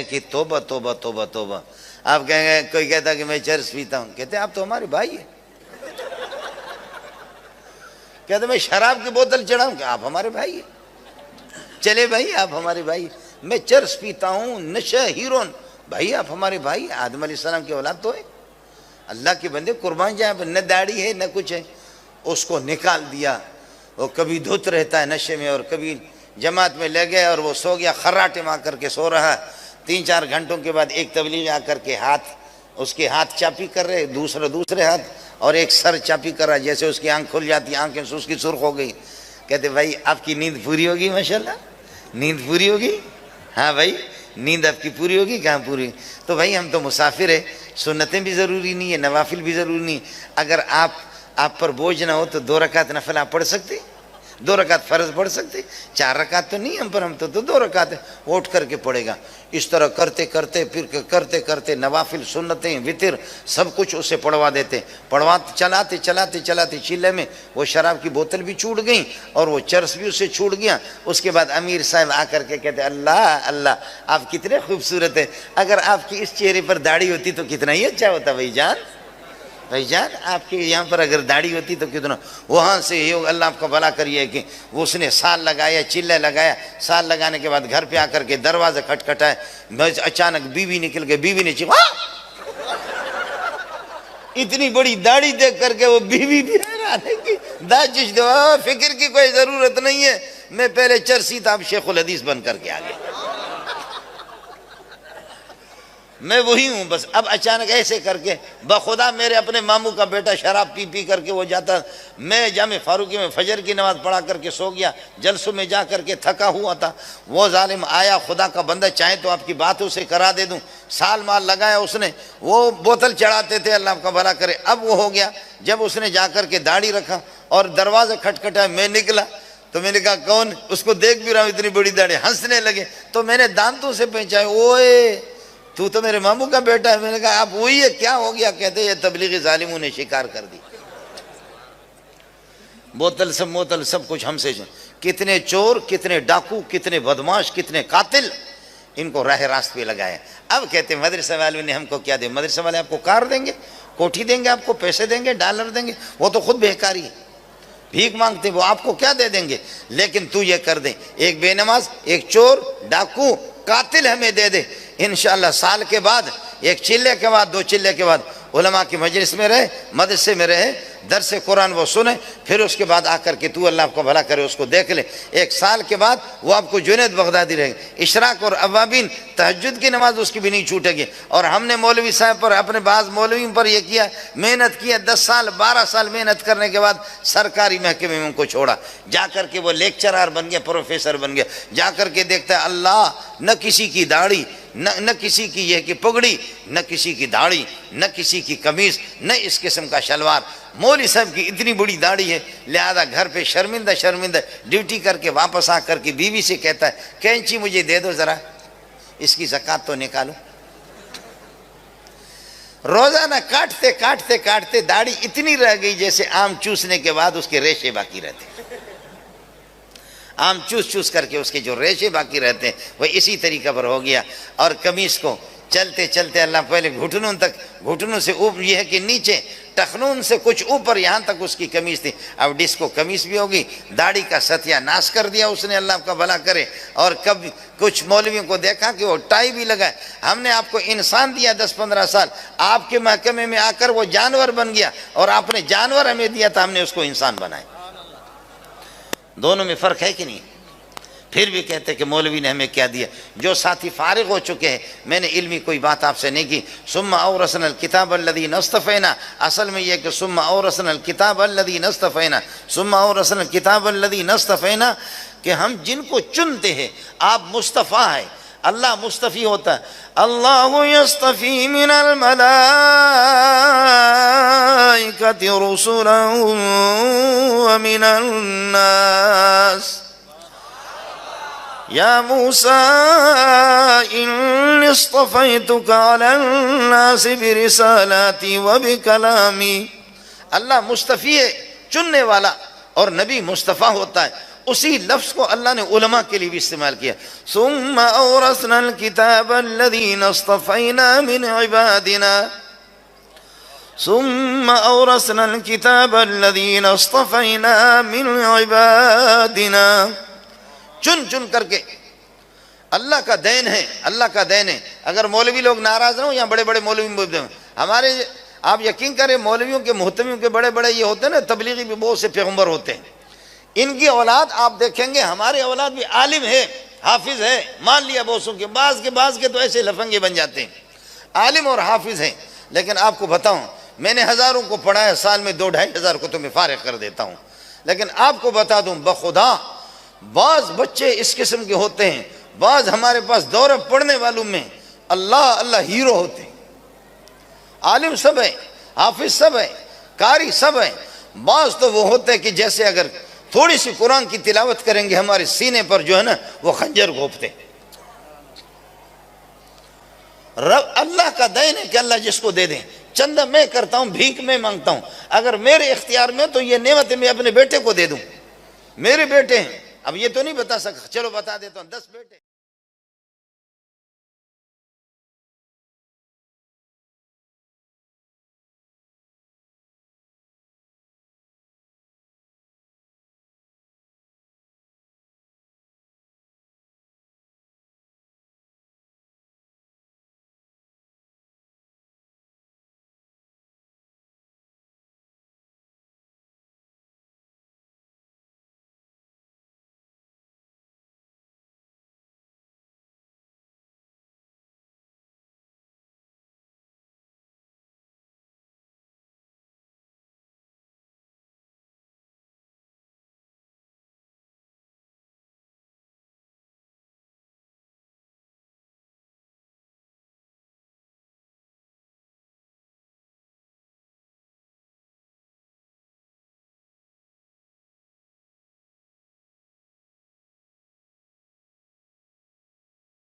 کہ توبہ توبہ توبہ توبہ. آپ کہیں گے کوئی کہتا کہ میں چرس پیتا ہوں، کہتے ہیں آپ تو ہمارے بھائی ہیں. کہتے میں شراب کی بوتل چڑھاؤں کہ آپ ہمارے بھائی ہیں. چلے بھائی آپ ہمارے بھائی. میں چرس پیتا ہوں، نشہ ہیرون، بھائی آپ ہمارے بھائی. آدم علیہ السلام کی اولاد تو ہے. اللہ کے بندے قربان جائیں، نہ داڑھی ہے نہ کچھ ہے. اس کو نکال دیا. وہ کبھی دھت رہتا ہے نشے میں، اور کبھی جماعت میں لے گئے اور وہ سو گیا، خراٹے مار کر کے سو رہا. 3-4 گھنٹوں کے بعد ایک تبلیغ آ کر کے اس کے ہاتھ چاپی کر رہے، دوسرے ہاتھ، اور ایک سر چاپی کر رہا. جیسے اس کی آنکھ کھل جاتی، آنکھیں اس کی سرخ ہو گئی. کہتے بھائی آپ کی نیند پوری ہوگی، ماشاءاللہ نیند پوری ہوگی. ہاں بھائی نیند آپ کی پوری ہوگی. کہاں پوری؟ تو بھائی ہم تو مسافر ہیں، سنتیں بھی ضروری نہیں ہے، نوافل بھی ضروری نہیں. اگر آپ پر بوجھ نہ ہو تو 2 رکعت نفل آپ پڑھ سکتے، 2 رکعت فرض پڑھ سکتے. 4 رکعت تو نہیں ہم پر، ہم تو 2 رکعت اٹھ کر کے پڑھے گا. اس طرح کرتے کرتے نوافل، سنتیں، وطر سب کچھ اسے پڑھوا دیتے. چلاتے چیلے میں وہ شراب کی بوتل بھی چھوٹ گئی اور وہ چرس بھی اسے چھوٹ گیا. اس کے بعد امیر صاحب آ کر کے کہتے اللہ اللہ آپ کتنے خوبصورت ہیں، اگر آپ کی اس چہرے پر داڑھی ہوتی تو کتنا ہی اچھا ہوتا. بھائی جان آپ کے یہاں پر اگر داڑھی ہوتی تو کتنا. وہاں سے یہ اللہ آپ کا بھلا کریے کہ وہ اس نے سال لگایا، چلے لگایا. سال لگانے کے بعد گھر پہ آ کر کے دروازہ کھٹکھٹائے. اچانک بیوی نکل گئی. بیوی نے چیخا. اتنی بڑی داڑھی دیکھ کر کے وہ بیوی بھی حیران ہے کہ داجش دو، فکر کی کوئی ضرورت نہیں ہے، میں پہلے چرسی تھا اب شیخ الحدیث بن کر کے آ گیا، میں وہی ہوں بس. اب اچانک ایسے کر کے بخدا میرے اپنے ماموں کا بیٹا شراب پی کر کے وہ جاتا. میں جامع فاروقی میں فجر کی نماز پڑھا کر کے سو گیا. جلسوں میں جا کر کے تھکا ہوا تھا. وہ ظالم آیا، خدا کا بندہ چاہے تو آپ کی بات اسے کرا دے دوں. سال مال لگایا اس نے. وہ بوتل چڑھاتے تھے، اللہ آپ کا بھلا کرے. اب وہ ہو گیا جب اس نے جا کر کے داڑھی رکھا اور دروازہ کھٹکھٹایا. میں نکلا تو میں نے کہا کون؟ اس کو دیکھ بھی رہا ہوں اتنی بڑی داڑھی. ہنسنے لگے تو میں نے دانتوں سے پہچایا، اوئے تو میرے ماموں کا بیٹا ہے. میں نے کہا آپ وہی ہے، کیا ہو گیا؟ کہتے یہ تبلیغی ظالموں نے شکار کر دی. بوتل سب کچھ ہم سے. کتنے چور، کتنے ڈاکو، کتنے بدماش، کتنے قاتل، ان کو راہ راست پہ لگایا. اب کہتے ہیں مدرسے والوں نے ہم کو کیا دے؟ مدرسے والے آپ کو کار دیں گے، کوٹھی دیں گے، آپ کو پیسے دیں گے، ڈالر دیں گے. وہ تو خود بہکاری ہے، بھیک مانگتے، وہ آپ کو کیا دے دیں گے؟ لیکن تو یہ کر دیں، ایک بے نماز، ایک چور، ڈاکو، قاتل ہمیں دے دے. انشاءاللہ سال کے بعد، ایک چلے کے بعد، 2 چلے کے بعد علماء کی مجلس میں رہے، مدرسے میں رہے، درس قرآن وہ سنے. پھر اس کے بعد آ کر کے تو اللہ آپ کو بھلا کرے اس کو دیکھ لے. 1 سال کے بعد وہ آپ کو جنید بغدادی رہے گا. اشراق اور اوابین تہجد کی نماز اس کی بھی نہیں چھوٹے گی. اور ہم نے مولوی صاحب پر، اپنے بعض مولویوں پر یہ کیا، محنت کیا. 10 سال 12 سال محنت کرنے کے بعد سرکاری محکمے میں ان کو چھوڑا. جا کر کے وہ لیکچرار بن گیا، پروفیسر بن گیا. جا کر کے دیکھتا ہے اللہ، نہ کسی کی داڑھی، نہ کسی کی یہ کہ پگڑی، نہ کسی کی داڑھی، نہ کسی کی قمیض، نہ اس قسم کا شلوار. مولوی صاحب کی اتنی بڑی داڑھی ہے، لہذا گھر پہ شرمندہ ڈیوٹی کر کے واپس آ کر کے بیوی سے کہتا ہے کینچی مجھے دے دو ذرا، اس کی زکوٰۃ تو نکالو. روزانہ کاٹتے داڑھی اتنی رہ گئی جیسے آم چوسنے کے بعد اس کے ریشے باقی رہتے. آم چوس کر کے اس کے جو ریشے باقی رہتے ہیں وہ اسی طریقہ پر ہو گیا. اور قمیص کو چلتے اللہ پہلے گھٹنوں سے اوپر، یہ ہے کہ نیچے ٹخنون سے کچھ اوپر یہاں تک اس کی قمیص تھی. اب ڈسکو قمیص بھی ہوگی. داڑھی کا ستیہ ناش کر دیا اس نے، اللہ آپ کا بھلا کرے. اور کبھی کچھ مولویوں کو دیکھا کہ وہ ٹائی بھی لگائے. ہم نے آپ کو انسان دیا 10-15 سال، آپ کے محکمے میں آ کر وہ جانور بن گیا، اور آپ نے جانور ہمیں دیا تھا، ہم نے اس کو انسان بنایا. دونوں میں فرق ہے کہ نہیں؟ پھر بھی کہتے کہ مولوی نے ہمیں کیا دیا. جو ساتھی فارغ ہو چکے ہیں، میں نے علمی کوئی بات آپ سے نہیں کی. ثم اورثنا الکتاب الذین اصطفینا، اصل میں یہ کہ ثم اورثنا الکتاب الذین اصطفینا، ثم اورثنا الکتاب الذین اصطفینا، کہ ہم جن کو چنتے ہیں. آپ مصطفیٰ ہے، اللہ مصطفی ہوتا ہے. اللہ یصطفی من الملائکۃ رسلا ومن الناس. یا موسیٰ انی اصطفیتک علی الناس برسالاتی وبکلامی. اللہ مصطفی ہے، چننے والا، اور نبی مصطفیٰ ہوتا ہے. اسی لفظ کو اللہ نے علماء کے لیے بھی استعمال کیا. ثم اورثنا الكتاب الذين اصطفينا من عبادنا ثم اورثنا الكتاب الذين اصطفينا من عبادنا. چن کر کے اللہ کا دین ہے، اللہ کا دین ہے. اگر مولوی لوگ ناراض نہ ہوں، یا بڑے بڑے مولوی ہمارے، آپ یقین کریں مولویوں کے محتمیوں کے بڑے بڑے یہ ہوتے ہیں نا، تبلیغی بھی بہت سے پیغمبر ہوتے ہیں. ان کی اولاد آپ دیکھیں گے، ہماری اولاد بھی عالم ہے، حافظ ہے، مان لیا بوسوں کے، بعض کے تو ایسے لفنگے بن جاتے ہیں، عالم اور حافظ ہیں. لیکن آپ کو بتاؤں، میں نے ہزاروں کو پڑھایا، سال میں 2-2.5 کو تو میں فارغ کر دیتا ہوں. لیکن آپ کو بتا دوں بخدا، بعض بچے اس قسم کے ہوتے ہیں، بعض ہمارے پاس دورہ پڑھنے والوں میں اللہ ہیرو ہوتے ہیں. عالم سب ہے، حافظ سب ہے، قاری سب ہے. بعض تو وہ ہوتے ہیں کہ جیسے اگر تھوڑی سی قرآن کی تلاوت کریں گے، ہمارے سینے پر جو ہے نا وہ خنجر گھونپتے. اللہ کا دین ہے کہ اللہ جس کو دے دیں. چندہ میں کرتا ہوں، بھیک میں مانگتا ہوں. اگر میرے اختیار میں تو یہ نعمت میں اپنے بیٹے کو دے دوں. میرے بیٹے ہیں، اب یہ تو نہیں بتا سکتا، چلو بتا دیتا ہوں، 10 بیٹے.